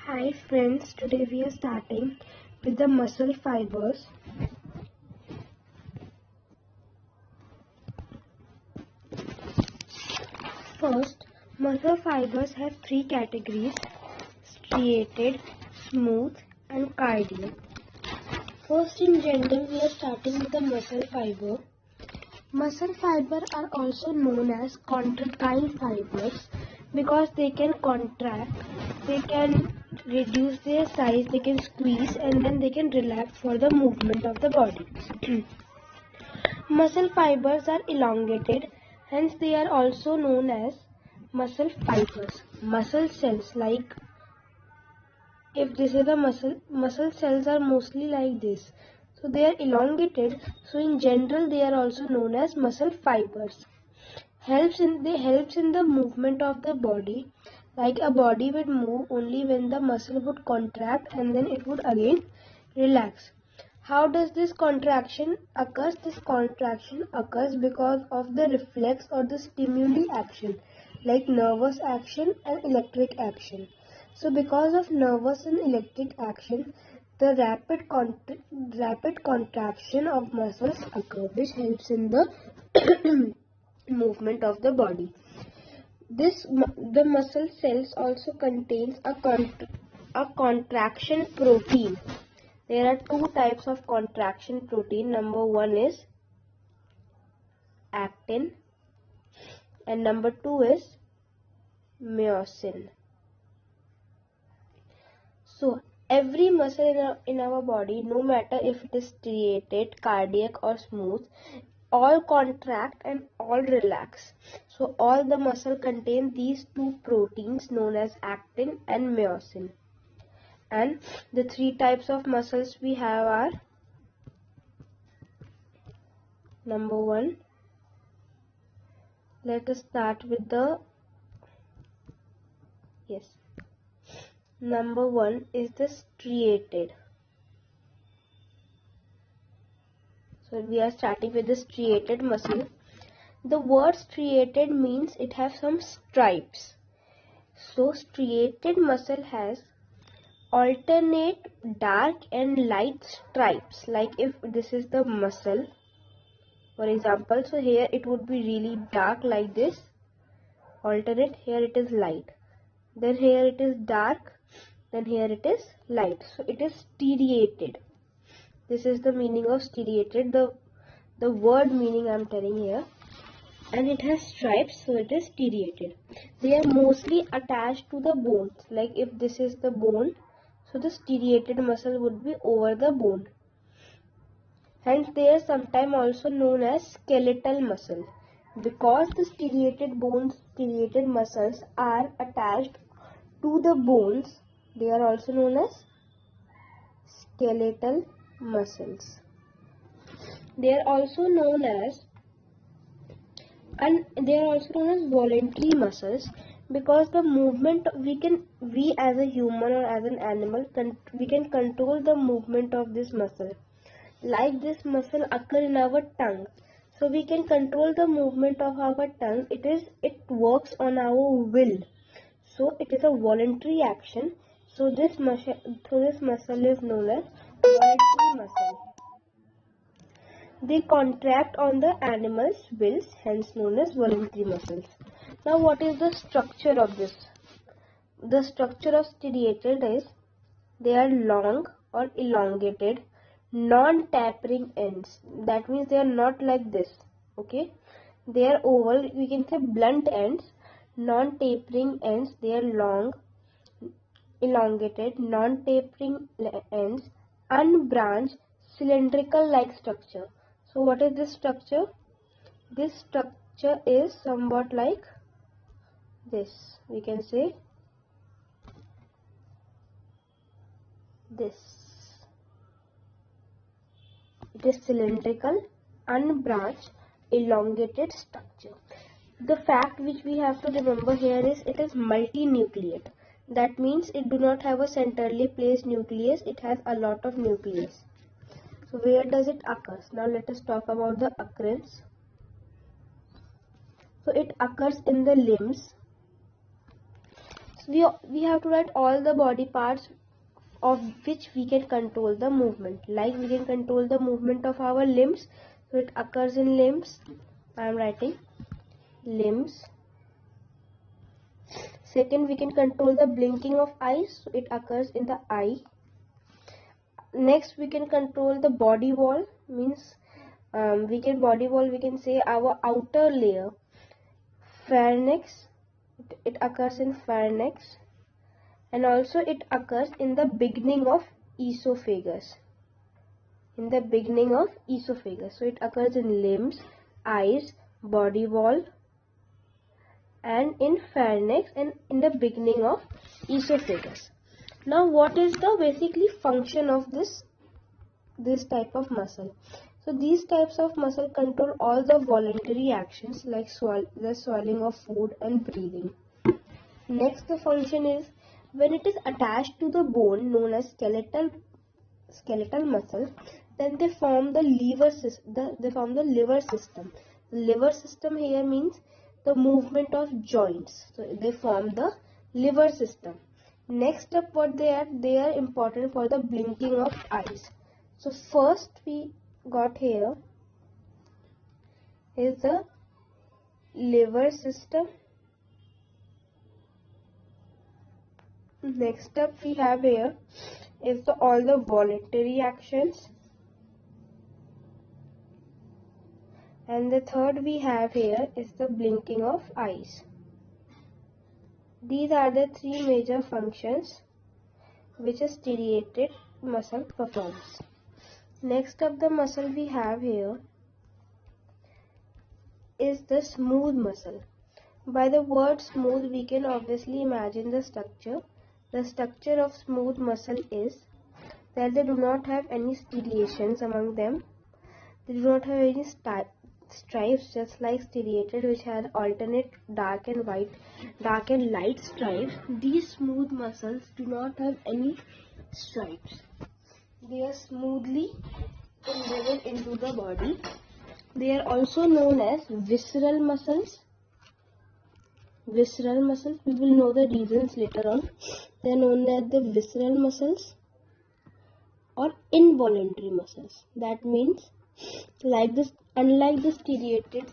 Hi friends, today we are starting with the muscle fibers. First, muscle fibers have three categories: striated, smooth and cardiac. First, in general, we are starting with the muscle fiber. Muscle fibers are also known as contractile fibers because they can contract, they can reduce their size, they can squeeze and then they can relax for the movement of the body. Muscle fibers are elongated, hence they are also known as muscle fibers. Muscle cells, like if this is a muscle cells are mostly like this. So they are elongated, so in general they are also known as muscle fibers. They helps in the movement of the body, like a body would move only when the muscle would contract and then it would again relax. How does this contraction occurs? This contraction occurs because of the reflex or the stimuli action, like nervous action and electric action. So because of nervous and electric action, the rapid contraction of muscles occur, which helps in the movement of the body. The muscle cells also contains a contraction protein. There are two types of contraction protein. Number one is actin and number two is myosin. So every muscle in our body, no matter if it is striated, cardiac or smooth, all contract and all relax. So all the muscle contain these two proteins known as actin and myosin. And the three types of muscles we have are: number one, let us start with the number one is the striated. So we are starting with the striated muscle. The word striated means it has some stripes. So striated muscle has alternate dark and light stripes. Like if this is the muscle, for example, so here it would be really dark like this, alternate, here it is light, then here it is dark, then here it is light. So it is striated. This is the meaning of striated, the word meaning I am telling here. And it has stripes, so it is striated. They are mostly attached to the bones. Like if this is the bone, so the striated muscle would be over the bone. Hence they are sometimes also known as skeletal muscle. Because the striated muscles are attached to the bones, they are also known as skeletal muscles. They are also known as voluntary muscles because the movement we as a human or as an animal we can control the movement of this muscle. Like this muscle occur in our tongue, so we can control the movement of our tongue. It works on our will, so it is a voluntary action. So this muscle is known as voluntary muscle. They contract on the animal's wills, hence known as voluntary muscles. Now what is the structure of this? The structure of striated is they are long or elongated, non-tapering ends. That means they are not like this. Okay, they are oval, we can say blunt ends, non-tapering ends. They are long, elongated, non-tapering ends, unbranched, cylindrical like structure. So what is this structure? This structure is somewhat like this. We can say this. It is cylindrical, unbranched, elongated structure. The fact which we have to remember here is it is multinucleate. That means it do not have a centrally placed nucleus. It has a lot of nucleus. So where does it occur? Now let us talk about the occurrence. So it occurs in the limbs. Next, we have to write all the body parts of which we can control the movement. Like we can control the movement of our limbs, so it occurs in limbs. I am writing limbs. Second, we can control the blinking of eyes, so it occurs in the eye. Next, we can control the body wall, means we can say our outer layer. Pharynx, it occurs in pharynx, and also it occurs in the beginning of esophagus. So it occurs in limbs, eyes, body wall, and in pharynx, and in the beginning of esophagus. Now, what is the basically function of this type of muscle? So these types of muscle control all the voluntary actions like the swallowing of food and breathing. Next, the function is when it is attached to the bone known as skeletal muscle, then they form the liver system. The liver system here means the movement of joints. So they form the liver system. Next up, what they are important for the blinking of eyes. So first we got here is the liver system. Next up we have here is all the voluntary actions, and the third we have here is the blinking of eyes. These are the three major functions which a striated muscle performs. Next up, the muscle we have here is the smooth muscle. By the word smooth, we can obviously imagine the structure. The structure of smooth muscle is that they do not have any striations among them. They do not have any stripes, just like striated, which had alternate dark and light stripes. These smooth muscles do not have any stripes. They are smoothly embedded into the body. They are also known as visceral muscles. Visceral muscles, we will know the reasons later on. They are known as the visceral muscles or involuntary muscles. That means, unlike the striated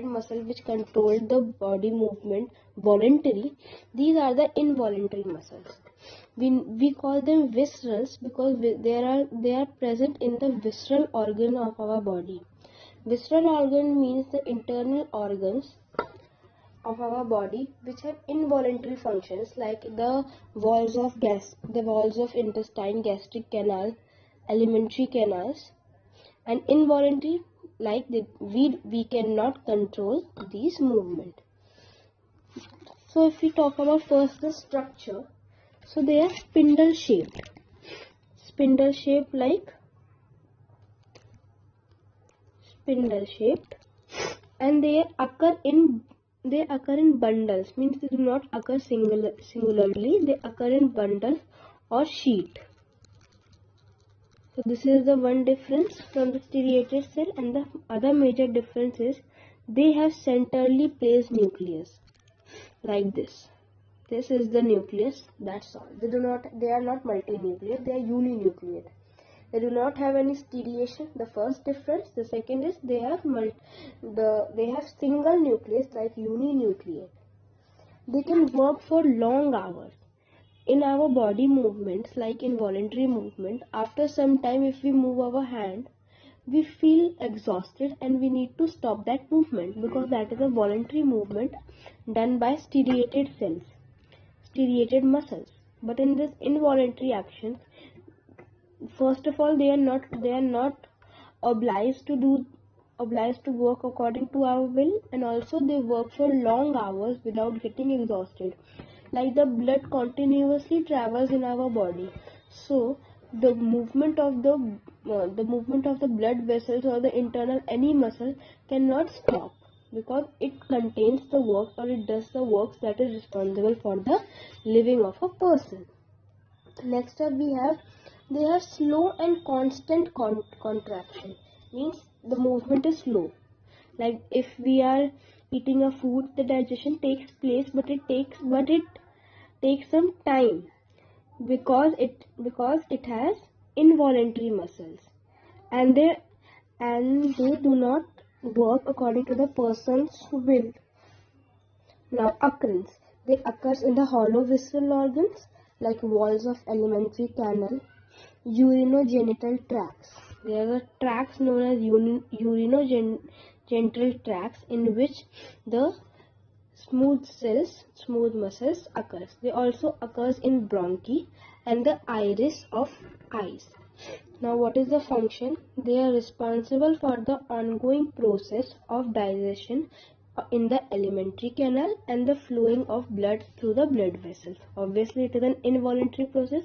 muscle which control the body movement voluntary, these are the involuntary muscles. We call them viscerals because they are present in the visceral organ of our body. Visceral organ means the internal organs of our body which have involuntary functions, like the walls of intestine, gastric canal, alimentary canals, and involuntary, like we cannot control these movement. So if we talk about first the structure, so they are spindle shaped, and they occur in bundles, means they do not occur singularly, they occur in bundles or sheet. So this is the one difference from the striated cell, and the other major difference is they have centrally placed nucleus like this. This is the nucleus, that's all. They are not multinucleate, they are uninucleate. They do not have any striation, the first difference. The second is they have single nucleus like uninucleate. They can work for long hours. In our body movements, like involuntary movement, after some time if we move our hand, we feel exhausted and we need to stop that movement because that is a voluntary movement done by striated muscles. But in this involuntary actions, first of all, they are not obliged to work according to our will, and also they work for long hours without getting exhausted. Like the blood continuously travels in our body, so the movement of the blood vessels or the internal any muscle cannot stop because it contains the work, or it does the works that is responsible for the living of a person. Next up they have slow and constant contraction, means the movement is slow. Like if we are eating a food, the digestion takes place, but it takes some time because it has involuntary muscles, and they do not work according to the person's will. Now, occurrence. They occurs in the hollow visceral organs like walls of alimentary canal, urinogenital tracts. There are tracts known as urinogenital tracts in which the smooth muscles occurs. They also occurs in bronchi and the iris of eyes. Now, what is the function? They are responsible for the ongoing process of digestion in the alimentary canal and the flowing of blood through the blood vessels. Obviously, it is an involuntary process.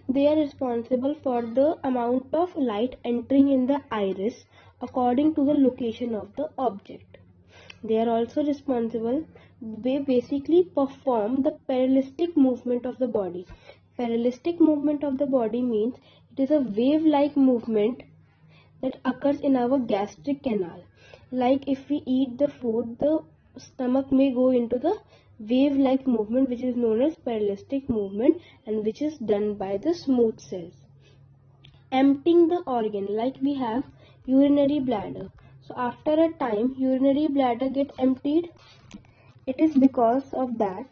They are responsible for the amount of light entering in the iris according to the location of the object. They are also responsible. They basically perform the parallelistic movement of the body. Parallelistic movement of the body means it is a wave-like movement that occurs in our gastric canal. Like if we eat the food, the stomach may go into the wave-like movement, which is known as parallelistic movement, and which is done by the smooth cells. Emptying the organ, like we have urinary bladder. So after a time, urinary bladder get emptied. It is because of the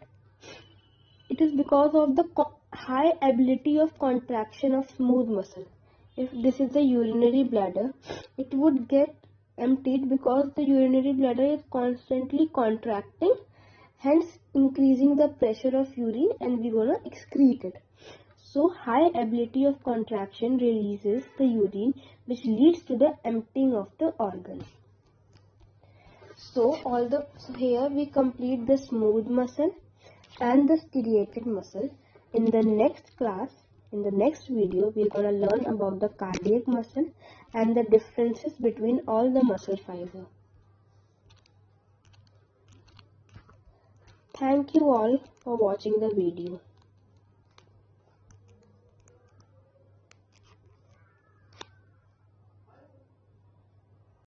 high ability of contraction of smooth muscle. If this is the urinary bladder, it would get emptied because the urinary bladder is constantly contracting, hence increasing the pressure of urine, and we're gonna excrete it. So high ability of contraction releases the urine, which leads to the emptying of the organ. So here we complete the smooth muscle and the striated muscle. In the next class, in the next video, we're going to learn about the cardiac muscle and the differences between all the muscle fibers. Thank you all for watching the video.